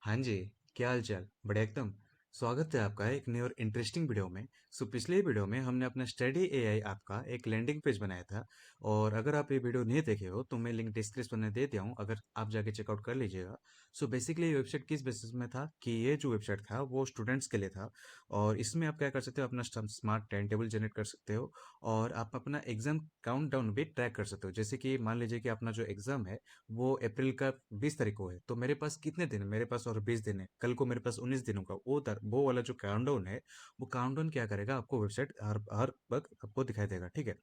हाँ जी, क्या हाल चाल? बढ़िया एकदम। स्वागत है आपका एक नई और इंटरेस्टिंग वीडियो में। पिछले वीडियो में हमने अपना स्टडी एआई ऐप का एक लैंडिंग पेज बनाया था। और अगर आप ये वीडियो नहीं देखे हो तो मैं लिंक डिस्क्रिप्शन में दे दिया हूँ, अगर आप जाके चेकआउट कर लीजिएगा। बेसिकली ये वेबसाइट किस बेसिस में था कि ये जो वेबसाइट था वो स्टूडेंट्स के लिए था। और इसमें आप क्या कर सकते हो, अपना स्मार्ट टाइम टेबल जनरेट कर सकते हो। और आप अपना एग्जाम काउंट डाउन भी ट्रैक कर सकते हो। जैसे कि मान लीजिए कि अपना जो एग्जाम है वो अप्रैल का 20 तारीख को है, तो मेरे पास कितने दिन है? मेरे पास और 20 दिन है। कल को मेरे पास 19 दिनों का वो वाला जो काउंटडाउन है, वो काउंटडाउन क्या करेगा, आपको वेबसाइट हर हर वक्त आपको दिखाई देगा। ठीक है।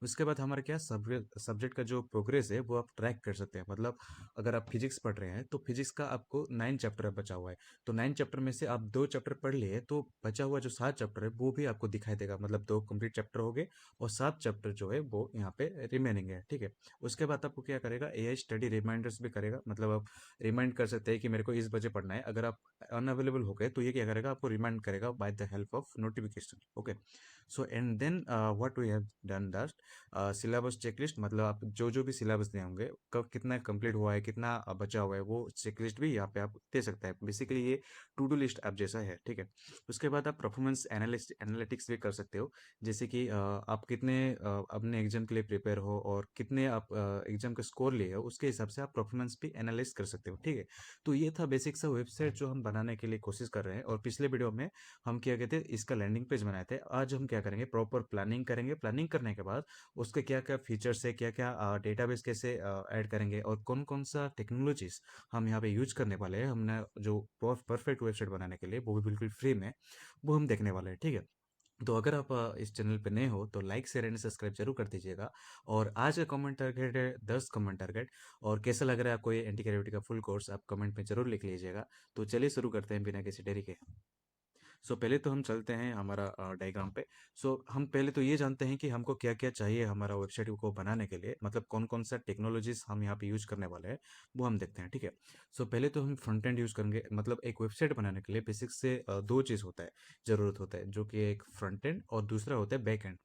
उसके बाद हमारा क्या सब्जेक्ट का जो प्रोग्रेस है वो आप ट्रैक कर सकते हैं। मतलब अगर आप फिजिक्स पढ़ रहे हैं तो फिजिक्स का आपको 9 चैप्टर बचा हुआ है। तो 9 चैप्टर में से आप 2 चैप्टर पढ़ लिए, तो बचा हुआ जो 7 चैप्टर है वो भी आपको दिखाई देगा। मतलब 2 कंप्लीट चैप्टर हो गए और 7 चैप्टर जो है वो यहाँ पे रिमेनिंग है। ठीक है। उसके बाद आपको क्या करेगा, एआई स्टडी रिमाइंडर्स भी करेगा। मतलब आप रिमाइंड कर सकते हैं कि मेरे को इस बजे पढ़ना है। अगर आप अनअवेलेबल हो गए तो ये क्या करेगा, आपको रिमाइंड करेगा by the help of notification. Okay. And then what we have done that, syllabus checklist. मतलब आप जो जो भी सिलेबस दिए होंगे, कब कितना कंप्लीट हुआ है, कितना बचा हुआ है, वो चेकलिस्ट भी यहाँ पे आप दे सकते हैं। बेसिकली ये टू डू लिस्ट ऐप जैसा है। ठीक है। उसके बाद आप परफॉर्मेंस एनालिटिक्स भी कर सकते हो। जैसे कि आप कितने अपने एग्जाम के लिए प्रिपेयर हो और कितने आप एग्जाम का स्कोर लिए हो, उसके हिसाब से आप परफॉर्मेंस भी एनालाइज कर सकते हो। ठीक है। तो ये था बेसिक सा वेबसाइट जो हम बनाने के लिए कोशिश कर रहे हैं। और पिछले वीडियो में हम क्या कहते हैं, इसका लैंडिंग पेज बनाए थे। आज हम क्या करेंगे, प्रॉपर प्लानिंग करेंगे। प्लानिंग करने के बाद उसके क्या क्या फीचर्स है, क्या क्या डेटाबेस कैसे ऐड करेंगे और कौन कौन सा टेक्नोलॉजीज हम यहाँ पे यूज करने वाले हैं, हमने जो परफेक्ट वेबसाइट बनाने के लिए, वो भी बिल्कुल फ्री में, वो हम देखने वाले हैं। ठीक है। तो अगर आप इस चैनल पे नए हो तो लाइक शेयर एंड सब्सक्राइब जरूर कर दीजिएगा। और आज का कमेंट टारगेट है 10 कमेंट टारगेट। और कैसा लग रहा है आपको ये एंटी ग्रेविटी का फुल कोर्स, आप कमेंट में जरूर लिख लीजिएगा। तो चलिए शुरू करते हैं बिना किसी देरी के। पहले तो हम चलते हैं हमारा डायग्राम पे। हम पहले तो ये जानते हैं कि हमको क्या क्या चाहिए हमारा वेबसाइट को बनाने के लिए, मतलब कौन कौन सा टेक्नोलॉजीज हम यहाँ पे यूज करने वाले हैं, वो हम देखते हैं। ठीक है। पहले तो हम फ्रंट एंड यूज करेंगे। मतलब एक वेबसाइट बनाने के लिए बेसिक से दो चीज होता है, जरूरत होता है, जो कि एक फ्रंट एंड और दूसरा होता है बैक एंड।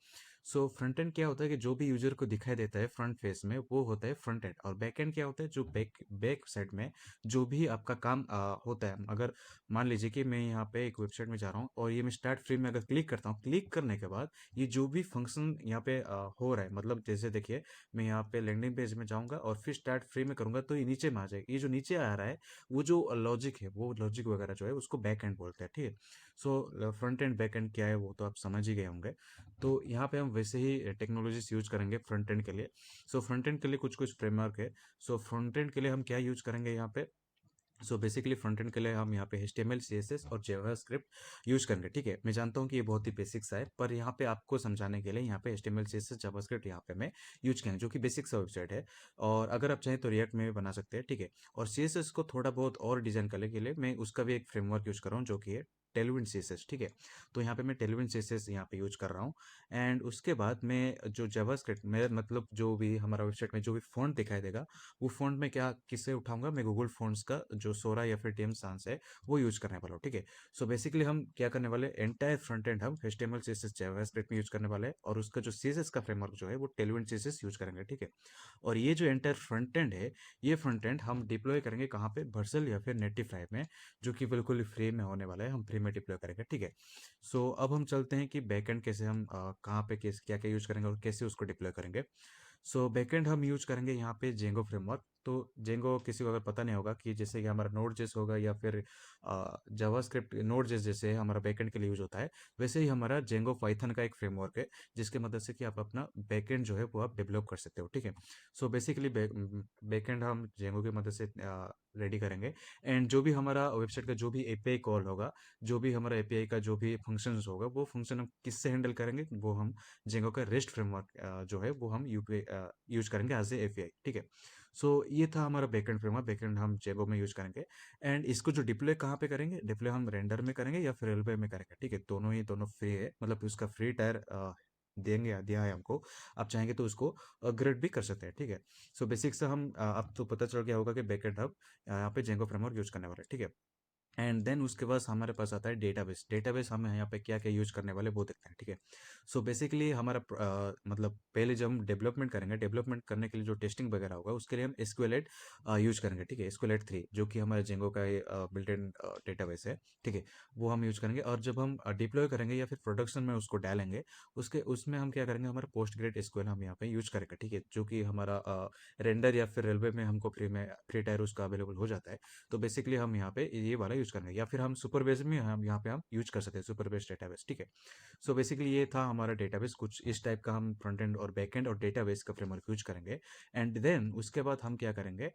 फ्रंट एंड क्या होता है कि जो भी यूजर को दिखाई देता है फ्रंट फेस में, वो होता है फ्रंट एंड। और बैक एंड क्या होता है, जो बैक साइड में जो भी आपका काम होता है। अगर मान लीजिए कि मैं यहाँ पे एक वेबसाइट में जा रहा हूँ और ये मैं स्टार्ट फ्री में अगर क्लिक करता हूँ, क्लिक करने के बाद ये जो भी फंक्शन यहाँ पे हो रहा है, मतलब जैसे देखिए, मैं यहाँ पे लैंडिंग पेज में जाऊंगा और फिर स्टार्ट फ्री में करूंगा तो ये नीचे में आ जाएगा। ये जो नीचे आ रहा है, वो जो लॉजिक है, वो लॉजिक वगैरह जो है उसको बैक एंड बोलते हैं। ठीक है। फ्रंट एंड बैक एंड क्या है वो तो आप समझ ही गए होंगे। तो यहाँ पे हम वैसे ही टेक्नोलॉजीज यूज करेंगे फ्रंट एंड के लिए। फ्रंट एंड के लिए कुछ कुछ फ्रेमवर्क है। फ्रंट एंड के लिए हम क्या यूज करेंगे यहाँ पे, बेसिकली फ्रंट एंड के लिए हम यहाँ पे HTML CSS और जावास्क्रिप्ट यूज करेंगे। ठीक है। मैं जानता हूँ कि ये बहुत ही बेसिक्स है, पर यहाँ पे आपको समझाने के लिए यहाँ पे HTML CSS जावास्क्रिप्ट यहाँ पे मैं यूज करेंगे, जो कि बेसिक सा वेबसाइट है। और अगर आप चाहें तो रिएक्ट में भी बना सकते हैं। ठीक है। और CSS को थोड़ा बहुत और डिजाइन करने के लिए मैं उसका भी एक फ्रेमवर्क यूज कर रहा हूँ, जो कि है टेलविन CSS। ठीक है। तो यहाँ पे मैं टेलविन CSS यहाँ पे यूज कर रहा हूँ। एंड उसके बाद मैं जो जावास्क्रिप्ट में, मतलब जो भी हमारा वेबसाइट में जो भी फॉन्ट दिखाई देगा, वो फॉन्ट में क्या किससे उठाऊंगा, मैं गूगल फॉन्ट्स का जो सोरा या फिर टीएम सांस है वो यूज करने वाला हूँ। ठीक है। बेसिकली हम क्या करने वाले, एंटायर फ्रंट एंड हम HTML CSS जावास्क्रिप्ट में यूज करने वाले हैं। और उसका जो CSS का फ्रेमवर्क जो है वो टेलविन CSS यूज करेंगे। ठीक है। और ये जो एंटायर फ्रंट एंड है, ये फ्रंट एंड हम डिप्लॉय करेंगे कहाँ पे, वर्सल या फिर नेटिफाई में, जो कि बिल्कुल फ्री में होने वाला है, हम फ्री में डिप्लॉय करेंगे। ठीक है। अब हम चलते हैं कि बैकएंड कैसे हम कहाँ पे कैसे क्या क्या यूज करेंगे और कैसे उसको डिप्लॉय करेंगे। बैकएंड हम यूज करेंगे यहाँ पे जेंगो फ्रेमवर्क। तो जेंगो किसी को अगर पता नहीं होगा, कि जैसे कि हमारा नोड जेस होगा या फिर जावास्क्रिप्ट नोड जेस जैसे हमारा बैकएंड के लिए यूज होता है, वैसे ही हमारा जेंगो पाइथन का एक फ्रेमवर्क है, जिसके मदद से कि आप अपना बैकएंड जो है वो आप डेवलप कर सकते हो। ठीक है। बेसिकली बैकएंड हम जेंगो की मदद से रेडी करेंगे। एंड जो भी हमारा वेबसाइट का जो भी एपीआई कॉल होगा, जो भी हमारा एपीआई का जो भी फंक्शंस होगा, वो फंक्शन हम किससे हैंडल करेंगे, वो हम जेंगो का रेस्ट फ्रेमवर्क जो है वो हम यूपीआई यूज करेंगे एज ए एपीआई। ठीक है। ये था हमारा बैकएंड फ्रेमवर्क, बैकएंड हम जेगो में यूज करेंगे। एंड इसको जो डिप्लॉय कहाँ पे करेंगे, डिप्लॉय हम रेंडर में करेंगे या फिर एल्बे में करेंगे। ठीक है। दोनों फ्री है, मतलब उसका फ्री टायर देंगे, दिया है हमको। आप चाहेंगे तो उसको अपग्रेड भी कर सकते हैं। ठीक है। बेसिक से हम अब तो पता चल गया होगा कि बैकएंड हम यहाँ पे जेंगो फ्रेमवर्क यूज करने वाले हैं। ठीक है। एंड देन उसके बाद हमारे पास आता है डेटाबेस। डेटाबेस हम यहाँ पे क्या क्या यूज करने वाले वो देखते हैं, ठीक है। सो बेसिकली हमारा मतलब पहले जब हम डेवलपमेंट करेंगे, डेवलपमेंट करने के लिए जो टेस्टिंग वगैरह होगा उसके लिए हम एसक्यूएलएट यूज करेंगे, ठीक है। एसक्यूएलएट 3 जो कि हमारे जेंगो का बिल्ट इन डेटाबेस है, ठीक है। वो हम यूज करेंगे, और जब हम डिप्लॉय करेंगे या फिर प्रोडक्शन में उसको डालेंगे, उसके उसमें हम क्या करेंगे, हमारा पोस्ट ग्रेड एसक्यूएल हम यहाँ पे यूज करेंगे, ठीक है। जो कि हमारा रेंडर या फिर रेलवे में हमको फ्री टायर उसका अवेलेबल हो जाता है। तो बेसिकली हम यहाँ पे ये वाला यूज करेंगे, या फिर हम सुपरबेस में हम यहाँ पे हम यूज कर सकते हैं, सुपरबेस डेटाबेस, ठीक है। सो बेसिकली ये था हमारा डेटाबेस, कुछ इस टाइप का हम फ्रंट एंड और बैक एंड और डेटाबेस का फ्रेमवर्क यूज करेंगे। एंड देन उसके बाद हम क्या करेंगे,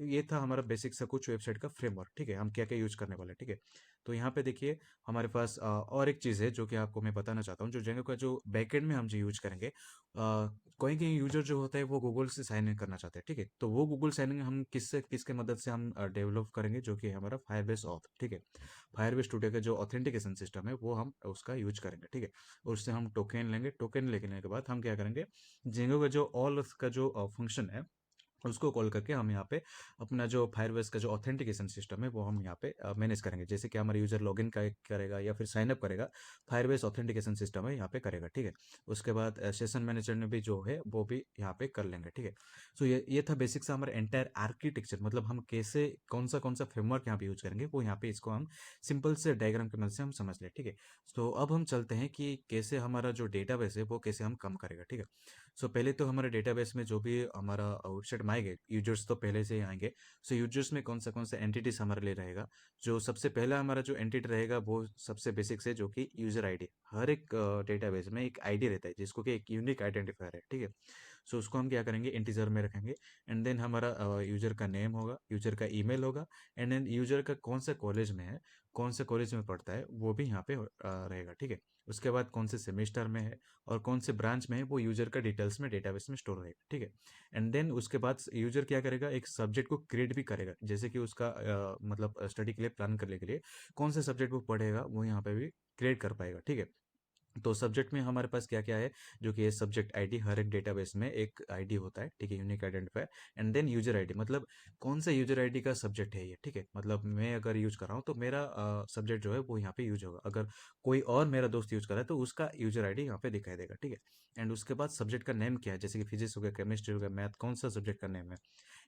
ये था हमारा बेसिक सा कुछ वेबसाइट का फ्रेमवर्क, ठीक है। हम क्या क्या यूज करने वाले हैं, ठीक है। तो यहाँ पे देखिए हमारे पास और एक चीज़ है जो कि आपको मैं बताना चाहता हूँ, जो जेंगो का जो बैकएंड में हम जो यूज करेंगे, कोई कोई यूजर जो होता है वो गूगल से साइन इन करना चाहते हैं, ठीक है। तो वो गूगल साइन इन हम किससे किसके मदद से हम डेवलप करेंगे, जो कि हमारा फायरबेस ऑथ, ठीक है। फायरबेस स्टूडियो का जो ऑथेंटिकेशन सिस्टम है वो हम उसका यूज करेंगे, ठीक है। और उससे हम टोकन लेंगे, टोकन लेने के बाद हम क्या करेंगे, जेंगो का जो ऑल का जो फंक्शन है उसको कॉल करके हम यहाँ पे अपना जो फायरबेस का जो ऑथेंटिकेशन सिस्टम है वो हम यहाँ पे मैनेज करेंगे। जैसे कि हमारा यूजर लॉगिन करेगा या फिर साइन अप करेगा, फायरबेस ऑथेंटिकेशन सिस्टम है यहाँ पे करेगा, ठीक है। उसके बाद सेशन मैनेजर ने भी जो है वो भी यहाँ पे कर लेंगे, ठीक है। सो ये था बेसिक सा हमारा एंटायर आर्किटेक्चर, मतलब हम कैसे कौन सा फ्रेमवर्क यहाँ पे यूज करेंगे, वो यहाँ पे इसको हम सिंपल से डायग्राम की मदद से हम समझ लें, ठीक है। तो अब हम चलते हैं कि कैसे हमारा जो डेटाबेस है वो कैसे हम कम करेगा, ठीक है। सो पहले तो हमारे डेटाबेस में जो भी हमारा वेबसाइट में आएंगे यूजर्स, तो पहले से ही आएंगे। सो यूजर्स में कौन सा एंटिटीज हमारे लिए रहेगा, जो सबसे पहला हमारा जो एंटिटी रहेगा वो सबसे बेसिक से, जो कि यूजर आईडी। हर एक डेटाबेस में एक आईडी रहता है जिसको कि एक यूनिक आइडेंटिफायर है, ठीक है। सो उसको हम क्या करेंगे, इंटीजर में रखेंगे। एंड देन हमारा यूजर का नेम होगा, यूजर का ईमेल होगा, एंड देन यूजर का कौन सा कॉलेज में है, कौन से कॉलेज में पढ़ता है वो भी यहाँ पे रहेगा, ठीक है। उसके बाद कौन से सेमेस्टर में है और कौन से ब्रांच में है वो यूजर का डिटेल्स में डेटाबेस में स्टोर रहेगा, ठीक है। एंड देन उसके बाद यूजर क्या करेगा, एक सब्जेक्ट को क्रिएट भी करेगा, जैसे कि उसका मतलब स्टडी के लिए प्लान करने के लिए कौन से सब्जेक्ट वो पढ़ेगा वो यहाँ पे भी क्रिएट कर पाएगा, ठीक है। तो सब्जेक्ट में हमारे पास क्या क्या है, जो कि ये सब्जेक्ट आईडी, हर एक डेटाबेस में एक आईडी होता है, ठीक है, unique identifier. And then user ID, मतलब कौन सा यूजर आईडी का सब्जेक्ट है ये, ठीक है। मतलब मैं अगर यूज कर रहा हूँ तो मेरा सब्जेक्ट जो है वो यहाँ पे यूज होगा, अगर कोई और मेरा दोस्त यूज कर रहा है तो उसका यूजर आईडी यहाँ पे दिखाई देगा, ठीक है। एंड उसके बाद सब्जेक्ट का नेम क्या है, जैसे कि फिजिक्स हो गया, केमिस्ट्री हो गया, मैथ, कौन सा सब्जेक्ट का नेम है।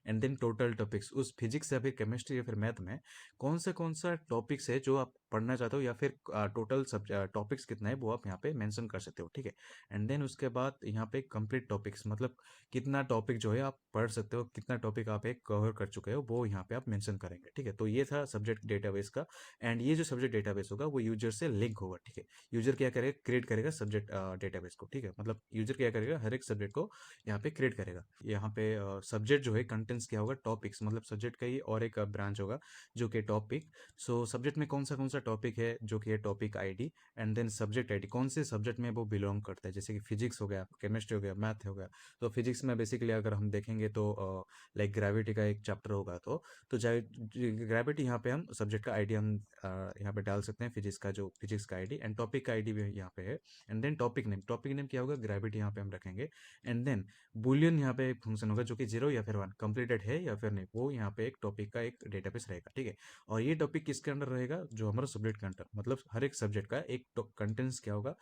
एंड देन टोटल टॉपिक्स, उस फिजिक्स या फिर केमिस्ट्री या फिर मैथ में कौन सा टॉपिक्स है जो आप पढ़ना चाहते हो, या फिर टोटल सब टॉपिक्स कितना है वो आप यहाँ पे मेंशन कर सकते हो, ठीक है। एंड देन उसके बाद यहाँ पे कंप्लीट टॉपिक्स, मतलब कितना टॉपिक जो है आप पढ़ सकते हो, कितना टॉपिक आप एक कवर कर चुके हो वो यहाँ पे आप मेंशन करेंगे, ठीक है। तो ये था सब्जेक्ट डेटाबेस का। एंड ये जो सब्जेक्ट डेटाबेस होगा वो यूजर से लिंक होगा, ठीक है। यूजर क्या करेगा, क्रिएट करेगा सब्जेक्ट डेटाबेस को, ठीक है। मतलब यूजर क्या करेगा, हर एक सब्जेक्ट को यहाँ पे क्रिएट करेगा। यहाँ पे सब्जेक्ट जो है कंटेंट्स क्या होगा, टॉपिक्स, मतलब सब्जेक्ट का ही और एक ब्रांच होगा जो कि टॉपिक। सो सब्जेक्ट में कौन सा टॉपिक है, जो कि है topic ID. And then subject ID, कौन से सब्जेक्ट में वो बिलोंग करता है, जैसे कि फिजिक्स हो गया, केमिस्ट्री हो गया, मैथ हो गया। तो फिजिक्स में बेसिकली अगर हम देखेंगे तो लाइक ग्रेविटी का एक चैप्टर होगा, तो ग्रेविटी यहाँ पे हम सब्जेक्ट का आईडी हम यहाँ पे डाल सकते हैं, फिजिक्स का जो फिजिक्स का आईडी, एंड टॉपिक का आईडी भी यहाँ पे है। एंड देन टॉपिक नेम क्या होगा, ग्रेविटी यहाँ पे हम रखेंगे। एंड देन बुलियन यहाँ पे एक फंक्शन होगा जो कि 0 या फिर 1 कंप्लीटेड है या फिर नहीं, वो यहाँ पे एक टॉपिक का एक डेटाबेस रहेगा, ठीक है। और ये टॉपिक किसके अंडर रहेगा, जो हमारा सब्जेक्ट के अंडर, मतलब हर एक सब्जेक्ट का एक कंटेंट्स क्या होगा,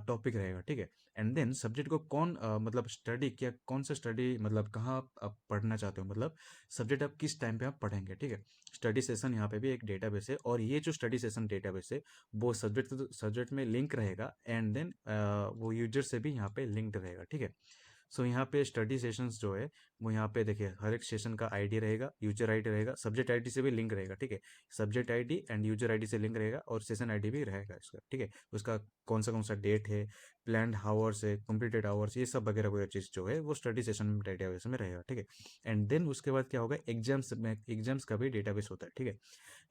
टॉपिक रहेगा, ठीक है। एंड देन सब्जेक्ट को कौन मतलब स्टडी क्या, कौन सा स्टडी, मतलब कहाँ आप पढ़ना चाहते हो, मतलब सब्जेक्ट आप किस टाइम पे आप पढ़ेंगे, ठीक है। स्टडी सेशन यहाँ पे भी एक डेटाबेस है, और ये जो स्टडी सेशन डेटाबेस है वो सब्जेक्ट में लिंक रहेगा। एंड देन वो यूजर से भी यहाँ पे लिंक्ड रहेगा, ठीक है। सो यहाँ पे स्टडी सेशंस जो है वो यहाँ पे देखिए, हर एक सेशन का आईडी रहेगा, यूजर आईडी रहेगा, सब्जेक्ट आईडी से भी लिंक रहेगा, ठीक है। Subject ID and user ID से लिंक रहेगा, और सेशन आईडी भी रहेगा इसका, ठीक है। उसका कौन सा डेट है, प्लान्ड आवर्स है, कंप्लीटेड आवर्स, ये सब वगैरह वगैरह चीज़ जो है वो स्टडी सेशन डेटाबेस में रहेगा, ठीक है। एंड देन उसके बाद क्या होगा, एग्जाम्स में, एग्जाम्स का भी डेटाबेस होता है, ठीक है।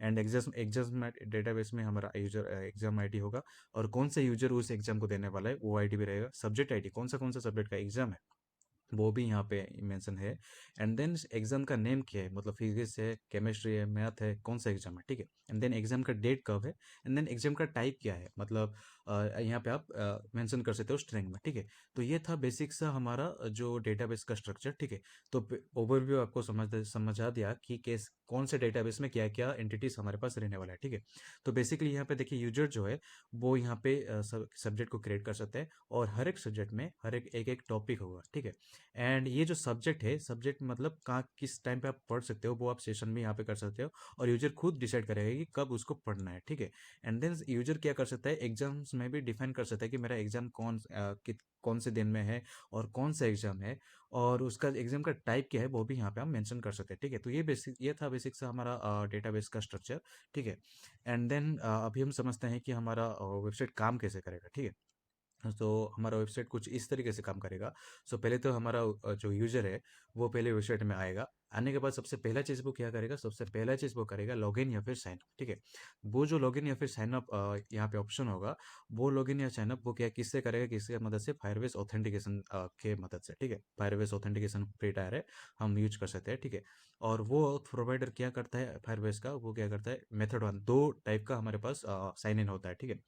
एंड एग्जाम डेटाबेस में हमारा यूजर एग्जाम आईडी होगा, और कौन सा यूजर उस एग्जाम को देने वाला है वो आईडी भी रहेगा। सब्जेक्ट आईडी, कौन सा सब्जेक्ट का एग्जाम है वो भी यहाँ पे मेंशन है। एंड देन एग्जाम का नेम क्या है, मतलब फिजिक्स है, केमिस्ट्री है, मैथ है, कौन सा एग्जाम है, ठीक है। एंड देन एग्जाम का डेट कब है। एंड देन एग्जाम का टाइप क्या है, मतलब यहाँ पे आप मेंशन कर सकते हो स्ट्रिंग में, ठीक है। तो ये था बेसिक सा हमारा जो डेटाबेस का स्ट्रक्चर, ठीक है। तो ओवरव्यू आपको समझा दिया कि केस कौन से डेटाबेस में क्या क्या एंटिटीज हमारे पास रहने वाला है, ठीक है। तो बेसिकली यहाँ पे देखिए यूजर जो है वो यहाँ पे सब्जेक्ट को क्रिएट कर सकते हैं, और हर एक सब्जेक्ट में हर एक एक एक टॉपिक होगा, ठीक है। एंड ये जो सब्जेक्ट है, सब्जेक्ट मतलब कहाँ किस टाइम पे आप पढ़ सकते हो, वो आप सेशन में यहाँ पे कर सकते हो, और यूजर खुद डिसाइड करेगा कि कब उसको पढ़ना है, ठीक है। एंड देन यूजर क्या कर सकता है, एग्जाम्स में भी डिफाइन कर सकता है कि मेरा एग्जाम कौन से दिन में है, और कौन सा एग्जाम है, और उसका एग्जाम का टाइप क्या है, वो भी यहाँ पे हम मेंशन कर सकते हैं, ठीक है। तो ये था बेसिक सा हमारा डेटाबेस का स्ट्रक्चर, ठीक है। एंड देन अभी हम समझते हैं कि हमारा वेबसाइट काम कैसे करेगा, ठीक है। तो हमारा वेबसाइट कुछ इस तरीके से काम करेगा। सो पहले तो हमारा जो यूजर है वो पहले वेबसाइट में आएगा। आने के बाद सबसे पहला चीज़ वो क्या करेगा, सबसे पहला चीज़ वो करेगा लॉगिन या फिर साइन अप, ठीक है। वो जो लॉगिन या फिर साइन अप यहाँ पे ऑप्शन होगा, वो लॉगिन या साइन अप वो क्या किससे करेगा, किसके मदद से, फायरबेस ऑथेंटिकेशन के मदद से, ठीक है। फायरबेस ऑथेंटिकेशन फ्री टायर है, हम यूज कर सकते हैं, ठीक है। और वो प्रोवाइडर क्या करता है फायरबेस का, वो क्या करता है, मेथड वन दो टाइप का हमारे पास साइन इन होता है, ठीक है।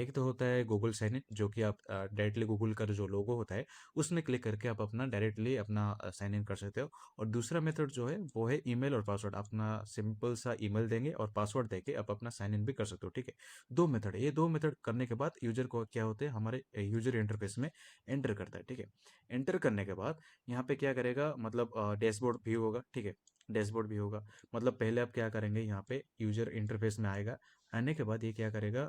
एक तो होता है गूगल साइन इन, जो कि आप डायरेक्टली गूगल का जो लोगो होता है उसमें क्लिक करके आप अपना डायरेक्टली अपना साइन इन कर सकते हो। और दूसरा मेथड जो है वो है ईमेल और पासवर्ड, अपना सिंपल सा ईमेल देंगे और पासवर्ड देके आप अपना साइन इन भी कर सकते हो, ठीक है। दो मेथड है, ये दो मेथड करने के बाद यूजर को क्या होते हैं, हमारे यूजर इंटरफेस में एंटर करता है, ठीक है। एंटर करने के बाद यहाँ पे क्या करेगा, मतलब डैशबोर्ड व्यू होगा, ठीक है। डैशबोर्ड भी होगा, मतलब पहले आप क्या करेंगे, यहाँ पे यूजर इंटरफेस में आएगा। आने के बाद ये क्या करेगा,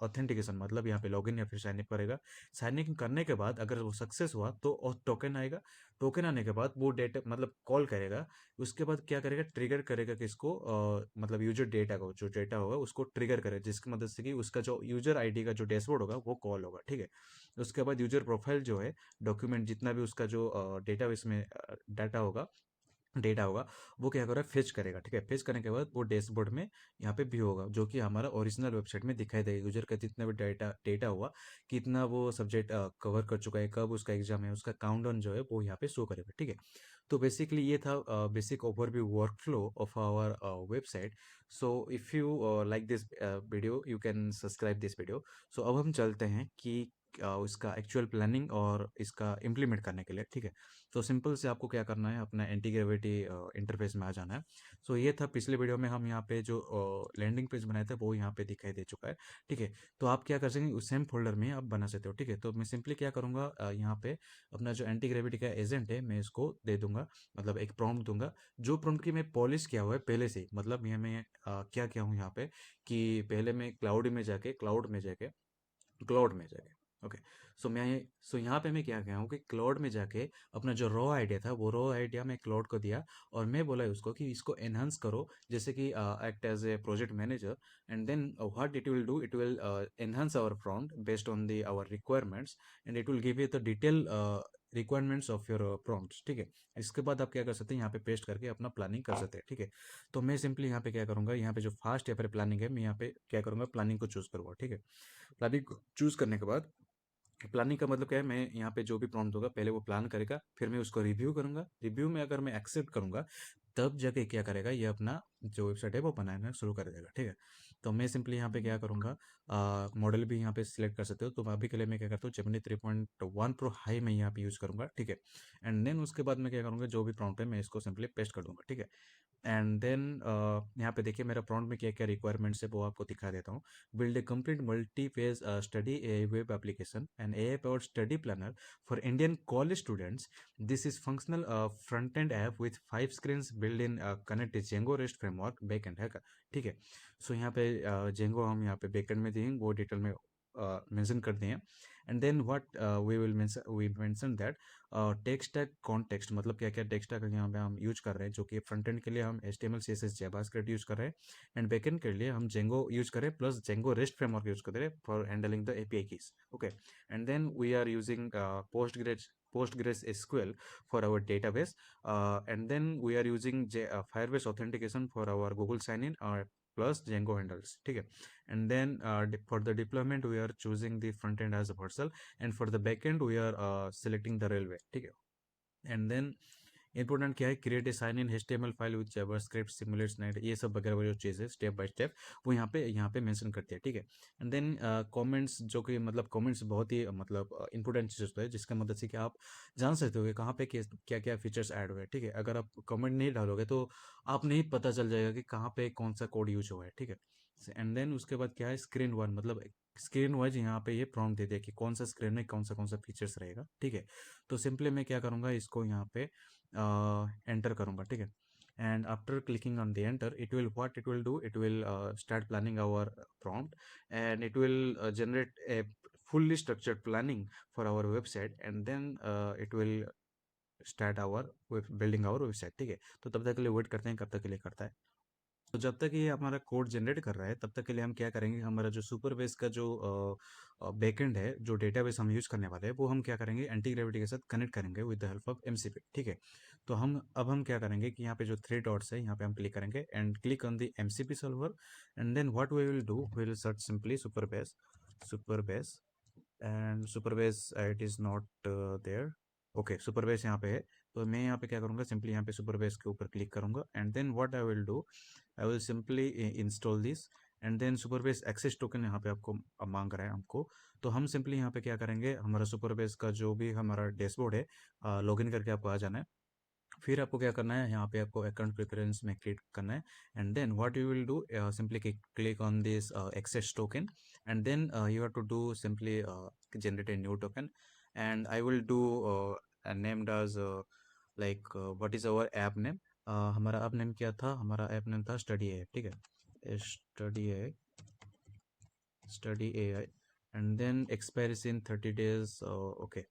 ऑथेंटिकेशन मतलब यहाँ पे लॉगिन या फिर साइन इन करेगा। साइन इन करने के बाद अगर वो सक्सेस हुआ तो टोकन आएगा। टोकन आने के बाद वो डेटा मतलब कॉल करेगा। उसके बाद क्या करेगा, ट्रिगर करेगा किसको, मतलब यूजर डेटा को, जो डेटा होगा उसको ट्रिगर करेगा, जिसकी मदद से कि उसका जो यूजर आईडी का जो डैशबोर्ड होगा वो कॉल होगा, ठीक है। उसके बाद यूजर प्रोफाइल जो है, डॉक्यूमेंट जितना भी उसका जो डेटा इसमें डाटा होगा, डेटा होगा, वो क्या करेगा, फेच करेगा, ठीक है। फेच करने के बाद वो डैशबोर्ड में यहाँ पे व्यू होगा, जो कि हमारा ओरिजिनल वेबसाइट में दिखाई देगा, यूजर का जितना भी डेटा डेटा हुआ, कितना वो सब्जेक्ट कवर कर चुका है, कब उसका एग्जाम है, उसका काउंटडाउन जो है वो यहाँ पे शो करेगा, ठीक है। तो बेसिकली ये था basic overview workflow of our website. So if you like this video you can subscribe this video. So अब हम चलते हैं कि इसका एक्चुअल प्लानिंग और इसका इम्प्लीमेंट करने के लिए, ठीक है। तो सिंपल से आपको क्या करना है, अपना एंटी ग्रेविटी इंटरफेस में आ जाना है। सो ये था पिछले वीडियो में हम यहाँ पे जो लैंडिंग पेज बनाया था वो यहाँ पे दिखाई दे चुका है, ठीक है। तो आप क्या कर सकते हैं, उस सेम फोल्डर में आप बना सकते हो, ठीक है। तो मैं सिंपली क्या करूँगा, यहाँ पे अपना जो एंटी ग्रेविटी का एजेंट है मैं इसको दे दूंगा, मतलब एक प्रॉम्प्ट दूंगा, जो प्रॉम्प्ट की मैं पॉलिश किया हुआ है पहले से ही। मतलब ये मैं क्या किया हूँ यहाँ पे, कि पहले मैं क्लाउड में जाके, ओके। सो यहाँ पे मैं क्या किया हूँ कि क्लाउड में जाके अपना जो रॉ आइडिया था वो रॉ आइडिया मैं क्लाउड को दिया, और मैं बोला उसको कि इसको एनहांस करो, जैसे कि act as a project manager. And then what it will do, it will enhance our prompt based on the our requirements, and it will give you the detail requirements of your prompts, ठीक है। इसके बाद आप क्या कर सकते हैं, यहाँ पे पेस्ट करके अपना प्लानिंग कर सकते हैं, ठीक है। तो मैं सिंपली यहाँ पे क्या करूँगा, यहाँ पे जो फास्ट या फिर प्लानिंग है, मैं यहाँ पे क्या करूँगा, प्लानिंग को चूज करूँगा, ठीक है। प्लानिंग को चूज करने के बाद, प्लानिंग का मतलब क्या है, मैं यहाँ पे जो भी प्रॉम्प्ट होगा पहले वो प्लान करेगा, फिर मैं उसको रिव्यू करूंगा, रिव्यू में अगर मैं एक्सेप्ट करूंगा तब जाके क्या करेगा, ये अपना जो वेबसाइट है वो बनाना शुरू कर देगा, ठीक है। तो मैं सिंपली यहाँ पे क्या करूँगा, मॉडल भी यहाँ पे सिलेक्ट कर सकते हो। तो अभी के लिए मैं क्या करता हूँ, जेमिनी 3.1 प्रो हाई मैं यहाँ पे यूज़ करूँगा, ठीक है। एंड देन उसके बाद मैं क्या करूँगा, जो भी प्रॉम्प्ट है मैं इसको सिंपली पेस्ट कर दूंगा, ठीक है। एंड देन यहाँ पे देखिए मेरा प्रॉम्प्ट में क्या क्या रिक्वायरमेंट्स है वो आपको दिखा देता हूँ। Build a complete multi page study a web application and a powered study planner for Indian college students. This is functional front end app with 5 screens build in connect Django rest framework backend है, ठीक है। सो यहाँ पे Django हम यहाँ पे backend में दिए वो डिटेल में मेंशन कर दिए हैं। And then what we mention that text tag context, मतलब क्या क्या टेक्स्ट टैग यहाँ पे हम यूज कर रहे हैं, जो कि फ्रंट एंड के लिए हम HTML CSS जावास्क्रिप्ट यूज कर रहे हैं, एंड बैकएंड के लिए हम जेंगो यूज करें plus Django rest framework use कर रहे हैं for handling the API keys, okay. And then we are using Postgres SQL for our database, and then we are using Firebase authentication for our Google sign-in plus Django handles, ठीक है। And then for the deployment we are choosing the front end as a Vercel, and for the back end we are selecting the Railway, ठीक है। And then important क्या है, create a sign in HTML file with JavaScript simulates net, ये सब वगैरह जो चीज़ है step by step वो यहाँ पे मेंशन करती है, ठीक है। एंड देन कमेंट्स, जो कि मतलब कमेंट्स बहुत ही मतलब इंपॉर्टेंट चीज़ होता है, जिसका मदद से कि आप जान सकते हो कि कहाँ पे क्या क्या फीचर्स ऐड हुए हैं, ठीक है। अगर आप कमेंट नहीं डालोगे तो आप नहीं पता चल जाएगा कि कहाँ पे कौन सा कोड यूज हुआ है, ठीक है। एंड देन उसके बाद क्या है, स्क्रीन वन, मतलब स्क्रीन वाइज यहाँ पे ये प्रॉम्प्ट दे दिया कि कौन सा स्क्रीन में कौन सा फीचर्स रहेगा, ठीक है। तो सिंपली मैं क्या करूँगा, इसको यहाँ पे एंटर करूँगा, ठीक है। And after clicking on the enter, it will do, it will start planning our prompt, and it will generate a fully structured planning for our website, and then it will start our building our website, ठीक है। तो तब तक के लिए wait करते हैं, कब तक के लिए करता है। तो जब तक ये हमारा कोड जनरेट कर रहा है तब तक के लिए हम क्या करेंगे, हमारा जो सुपरबेस का जो बैकएंड है, जो डेटाबेस हम यूज करने वाले हैं, वो हम क्या करेंगे, एंटी ग्रेविटी के साथ कनेक्ट करेंगे with the help of MCP, ठीक है। तो हम क्या करेंगे कि यहाँ पे जो थ्री डॉट्स है यहाँ पे हम क्लिक करेंगे and click on the MCP server, and then what we will do, we will search simply Supabase and Supabase it is not there. Okay, Supabase यहाँ पे है। तो मैं यहाँ पे क्या करूँगा, सिंपली यहाँ पे सुपरबेस के ऊपर क्लिक करूँगा, and then what I will do, I will simply install this, and then Supabase access token यहाँ पे आपको मांग रहा है हमको। तो हम सिंपली यहाँ पे क्या करेंगे, हमारा सुपरबेस का जो भी हमारा डैशबोर्ड है, लॉगिन करके आपको आ जाना है। फिर आपको क्या करना है, यहाँ पे आपको अकाउंट प्रेफरेंस में क्लिक करना है, and then what you will do, simply click on this access token, and then you have to do simply generate a new token, and I will do named as like what is our app name, हमारा app name क्या था, हमारा app name था study A, ठीक है, study A I, and then expiry in 30 days, okay.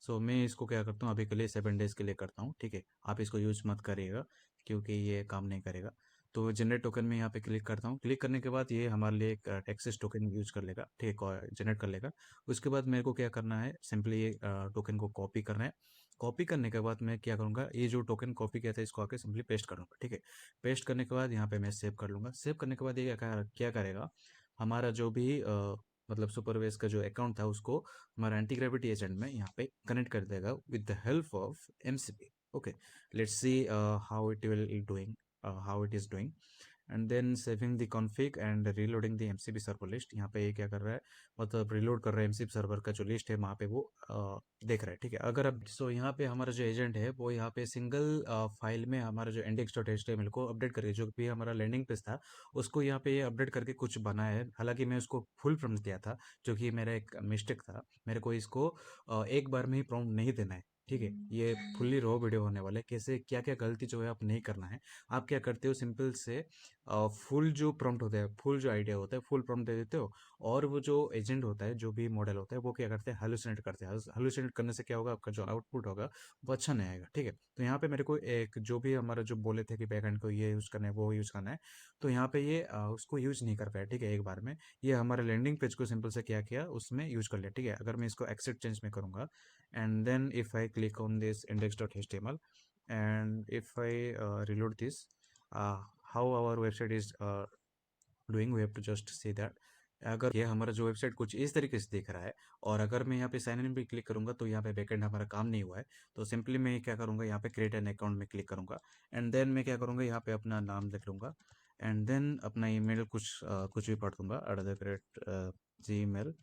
So मैं इसको क्या करता हूँ, अभी के लिए 7 डेज के लिए करता हूँ, ठीक है। आप इसको यूज मत करिएगा क्योंकि ये काम नहीं करेगा। तो जनरेट टोकन में यहाँ पे क्लिक करता हूँ, क्लिक करने के बाद ये हमारे लिए एक एक्सेस टोकन यूज कर लेगा, ठीक है, जनरेट कर लेगा। उसके बाद मेरे को क्या करना है, सिंपली ये टोकन को कॉपी करना है। कॉपी करने के बाद मैं क्या करूँगा, ये जो टोकन कॉपी किया था इसको आके सिंपली पेस्ट करूँगा, ठीक है। पेस्ट करने के बाद यहाँ पे मैं सेव कर लूँगा। सेव करने के बाद ये क्या करेगा, हमारा जो भी मतलब सुपरवेज का जो अकाउंट था उसको हमारा एंटी ग्रेविटी एजेंट में यहाँ पे कनेक्ट कर देगा with the help of MCP. Okay, let's see how it will doing, how it is doing, and then saving the config and reloading the MCP server list. यहाँ पे ये क्या कर रहा है, मतलब रीलोड कर रहा है एमसीपी सर्वर का जो लिस्ट है, वहाँ पे वो देख रहा है, ठीक है। अगर अब यहाँ पे हमारा जो एजेंट है वो यहाँ पे सिंगल फाइल में हमारा जो index.html को अपडेट करके, जो भी हमारा लैंडिंग पेज था उसको यहाँ पे ये अपडेट करके कुछ बनाया है। हालांकि मैं उसको फुल प्रॉम्प्ट दिया था, जो कि मेरा एक मिस्टेक था। मेरे को इसको एक बार में ही प्रॉम्प्ट नहीं देना है, ठीक है। ये फुल्ली रॉ वीडियो होने वाला है, कैसे क्या क्या गलती जो है आप नहीं करना है। आप क्या करते हो, सिंपल से फुल जो प्रॉम्प्ट होता है, फुल जो आइडिया होता है, फुल प्रॉम्प्ट दे देते हो, और वो जो एजेंट होता है, जो भी मॉडल होता है, वो क्या करते हैं, हेलुसिनेट करते हैं। हेलुसिनेट करने से क्या होगा, आपका जो आउटपुट होगा वो अच्छा नहीं आएगा, ठीक है। तो यहाँ पे मेरे को एक जो भी हमारा जो बोले थे कि बैकएंड को ये यूज़ करना है, वो यूज़ करना है, तो यहाँ पे ये उसको यूज़ नहीं कर पाया, ठीक है, एक बार में। ये हमारे लैंडिंग पेज को सिंपल से क्या किया, उसमें यूज़ कर लिया, ठीक है। अगर मैं इसको एक्सेप्ट चेंज में करूँगा, and then if I click on this index.html, and if I reload this, how our website is doing, we have to just see that. अगर ये हमारा जो वेबसाइट कुछ इस तरीके से दिख रहा है, और अगर मैं यहाँ पे साइन इन पे क्लिक करूंगा तो यहाँ पे बैकएंड हमारा काम नहीं हुआ है। तो सिंपली मैं क्या करूंगा, यहाँ पे क्रिएट एन अकाउंट में क्लिक करूंगा, एंड देन मैं क्या करूंगा, यहाँ पे अपना नाम लिख लूंगा, एंड देन अपना ईमेल कुछ भी पढ़ दूंगा, @gmail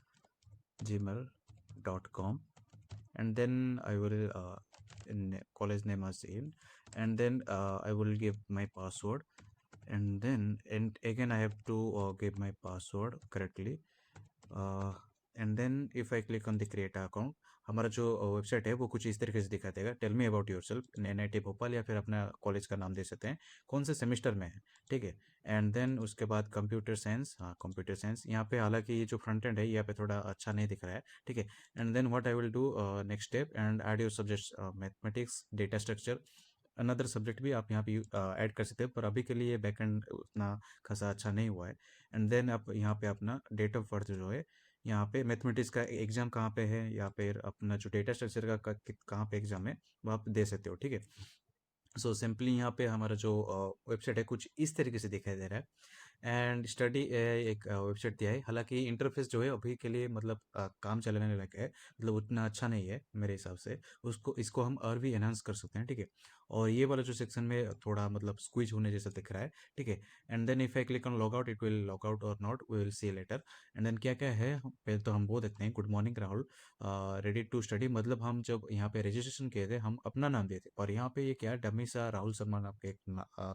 gmail.com, and then I will in college name as in, and then I will give my password, and then and again I have to give my password correctly, uh, and then if I click on the create account, हमारा जो website है वो कुछ इस तरीके से दिखा देगा, tell me about yourself, NIT Bhopal, या फिर अपना कॉलेज का नाम दे सकते हैं, कौन से सेमेस्टर में है, ठीक है। एंड देन उसके बाद कंप्यूटर साइंस, हाँ कंप्यूटर साइंस। यहाँ पे हालांकि ये जो फ्रंट एंड है यहाँ पे थोड़ा अच्छा नहीं दिख रहा है, ठीक है। And then what I will do, next step, and add your subjects, mathematics, data structure, another subject भी आप यहाँ पे ऐड कर सकते हो, पर अभी के लिए बैकएंड उतना खासा अच्छा नहीं हुआ है। एंड देन आप यहाँ पे अपना डेट ऑफ बर्थ जो है, यहाँ पे मैथमेटिक्स का एग्जाम कहाँ पे है, या फिर अपना जो डेटा स्ट्रक्चर का कहाँ पे एग्जाम है वो आप दे सकते हो, ठीक है। सो सिंपली यहाँ पे हमारा जो वेबसाइट है कुछ इस तरीके से दिखाई दे रहा है। एंड स्टडी एआई एक वेबसाइट दिया है। हालांकि इंटरफेस जो है अभी के लिए मतलब काम चलाने लगा है, मतलब उतना अच्छा नहीं है मेरे हिसाब से। उसको इसको हम और भी एनहांस कर सकते हैं, ठीक है। और ये वाला जो सेक्शन में थोड़ा मतलब स्क्वीज होने जैसा दिख रहा है, ठीक है। And then if I click on log out, it will log out और not, we will see later. And then क्या क्या है, पहले तो हम वो देखते हैं। Good morning Rahul, ready to study, मतलब हम जब यहाँ पे रजिस्ट्रेशन किए थे हम अपना नाम दिए थे, और यहाँ पे ये क्या डमी सा राहुल शर्मा नाम के एक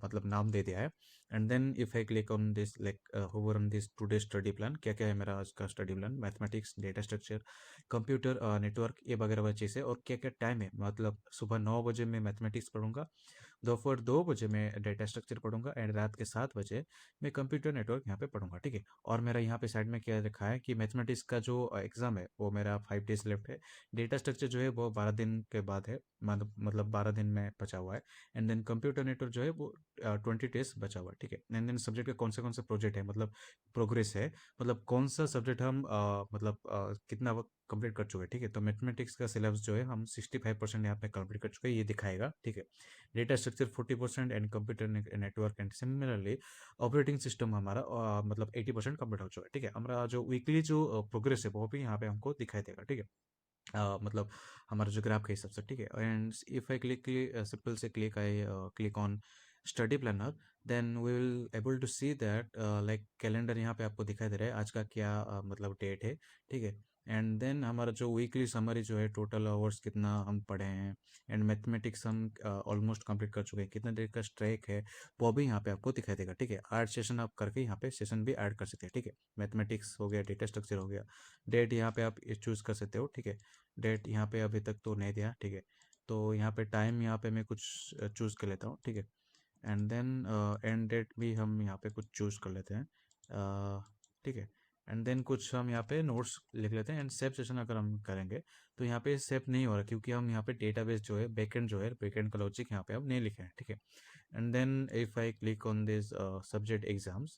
मतलब नाम दे दिया है। And then if I click on this like hover on this today study plan, क्या क्या है मेरा आज का study plan, mathematics, data structure, computer network, ये वगैरह चीज़ें। और क्या क्या टाइम है, मतलब सुबह 9 बजे मैं मैथमेटिक्स पढ़ूंगा, दोपहर 2 बजे मैं डेटा स्ट्रक्चर पढ़ूंगा, एंड रात के 7 बजे मैं कंप्यूटर नेटवर्क यहाँ पे पढ़ूंगा, ठीक है। और मेरा यहाँ पे साइड में क्या रखा है कि मैथमेटिक्स का जो एग्जाम है वो मेरा 5 डेज लेफ्ट है। डेटा स्ट्रक्चर जो है वो 12 दिन के बाद है, मतलब 12 दिन में बचा हुआ है। एंड देन कंप्यूटर नेटवर्क जो है वो 20 डेज बचा हुआ है, ठीक है। एंड देन सब्जेक्ट के कौन से प्रोजेक्ट है, मतलब प्रोग्रेस है, मतलब कौन सा सब्जेक्ट हम मतलब कितना वक्त कंप्लीट कर चुके हैं, ठीक है। तो मैथमेटिक्स का सिलेबस जो है हम 65% यहाँ पे कंप्लीट कर चुके हैं, ये दिखाएगा, ठीक है। Data structure 40% and computer network and similarly operating system हमारा मतलब 80% कंप्लीट हो चुका है, ठीक है। हमारा जो वीकली जो प्रोग्रेस है वो भी यहाँ पे हमको दिखाई देगा, ठीक है। मतलब हमारा जो ग्राफ के हिसाब से, ठीक है। And if I click simple से click I click on study planner, then we will able to see that like calendar यहाँ पे आपको दिखाई दे रहा है, आज का क्या मतलब डेट है, ठीक है। एंड देन हमारा जो वीकली समरी जो है, टोटल आवर्स कितना हम पढ़े हैं, एंड मैथमेटिक्स हम ऑलमोस्ट कंप्लीट कर चुके हैं, कितना देर का स्ट्राइक है वो भी यहाँ पे आपको दिखाई देगा, ठीक है। 8 सेशन आप करके यहाँ पे सेशन भी ऐड कर सकते हैं, ठीक है। मैथमेटिक्स हो गया, डेटा स्ट्रक्चर हो गया, डेट यहाँ पे आप चूज कर सकते हो, ठीक है। डेट यहाँ पे अभी तक तो नहीं दिया, ठीक है। तो यहाँ पे टाइम यहाँ पे मैं कुछ चूज़ कर लेता हूँ, ठीक है। एंड देन एंड डेट भी हम यहाँ पे कुछ चूज़ कर लेते हैं, ठीक है। एंड देन कुछ हम यहाँ पे नोट्स लिख लेते हैं। एंड सेव सेशन अगर हम करेंगे तो यहाँ पे सेव नहीं हो रहा, क्योंकि हम यहाँ पे डेटाबेस जो है, बैकएंड जो है, बैकएंड का लॉजिक यहाँ पे हम नहीं लिखे हैं, ठीक है। And then if I click on this subject exams,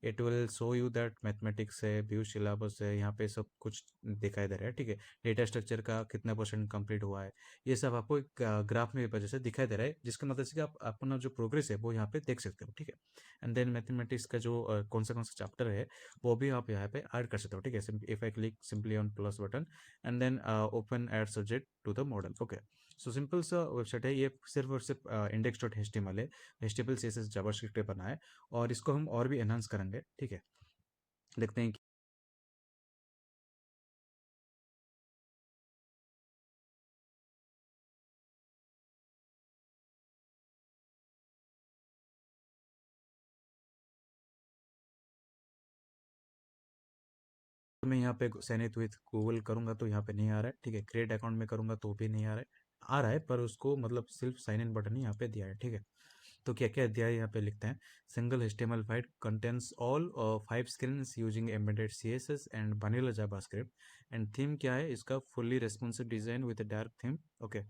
it will show you that mathematics है, व्यू सिलेबस है, यहाँ पे सब कुछ दिखाई दे रहा है, ठीक है। डेटा स्ट्रक्चर का कितना परसेंट कंप्लीट हुआ है, ये सब आपको एक ग्राफ में वजह से दिखाई दे रहा है, जिसकी मदद से कि आप अपना जो प्रोग्रेस है वो यहाँ पे देख सकते हो, ठीक है। एंड देन मैथमेटिक्स का जो कौन सा चैप्टर है वो भी आप यहाँ पे ऐड कर सकते हो, ठीक है। If I click simply on plus button and then open add subject to the model, okay. So simple सा वेबसाइट है ये, सिर्फ और सिर्फ index dot H T M L है, एचटीएमएल सीएसएस जावास्क्रिप्ट पे बना है। और इसको हम और भी एनहांस करेंगे, ठीक है। देखते हैं मैं यहाँ पे साइन इन विथ गूगल करूंगा तो यहाँ पे नहीं आ रहा है, ठीक है। क्रिएट अकाउंट में करूंगा तो भी नहीं आ रहा है, पर उसको मतलब सिर्फ साइन इन बटन ही यहाँ पे दिया है, ठीक है। तो क्या क्या दिया है यहाँ पे लिखते हैं। Single HTML file contents all 5 screens using embedded CSS and vanilla JavaScript. And theme क्या है इसका, fully responsive design with dark theme, okay.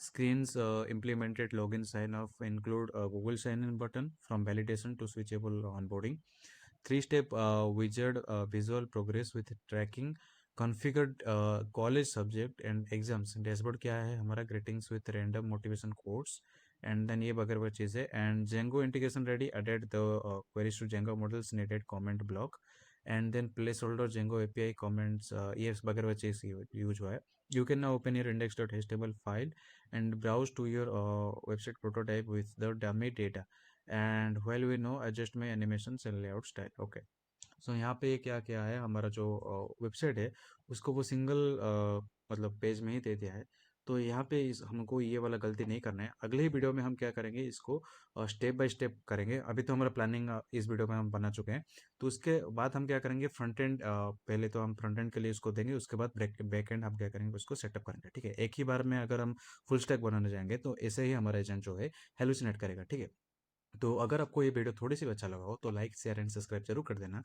Screens implemented login sign off include a Google sign in button from validation to switchable onboarding. Three-step wizard visual progress with tracking, configured college subject and exams. Dashboard क्या है हमारा, greetings with random motivation quotes. And then ये वगैरह चीज़ है। And Django integration ready, added the queries to Django models needed comment block. And then placeholder Django API comments, ये वगैरह चीज़ use हुआ है। You can now open your index.html file and browse to your website prototype with the dummy data. And while we know adjust my animations and layout style, okay. सो यहाँ पे क्या क्या है, हमारा जो वेबसाइट है उसको वो सिंगल मतलब पेज में ही दे दिया है। तो यहाँ पे हमको ये वाला गलती नहीं करना है। अगले ही वीडियो में हम क्या करेंगे, इसको स्टेप बाय स्टेप करेंगे। अभी तो हमारा प्लानिंग इस वीडियो में हम बना चुके हैं। तो उसके बाद हम क्या करेंगे, फ्रंट एंड पहले तो हम फ्रंट एंड के लिए इसको देंगे, उसके बाद बैक एंड हम क्या करेंगे, उसको सेटअप करेंगे, ठीक है। एक ही बार में अगर हम फुल स्टैक बनाने जाएंगे तो ऐसे ही हमारा एजेंट जो है हेलुसिनेट करेगा, ठीक है। तो अगर आपको ये वीडियो थोड़ी सी भी अच्छा लगा हो तो लाइक शेयर एंड सब्सक्राइब जरूर कर देना।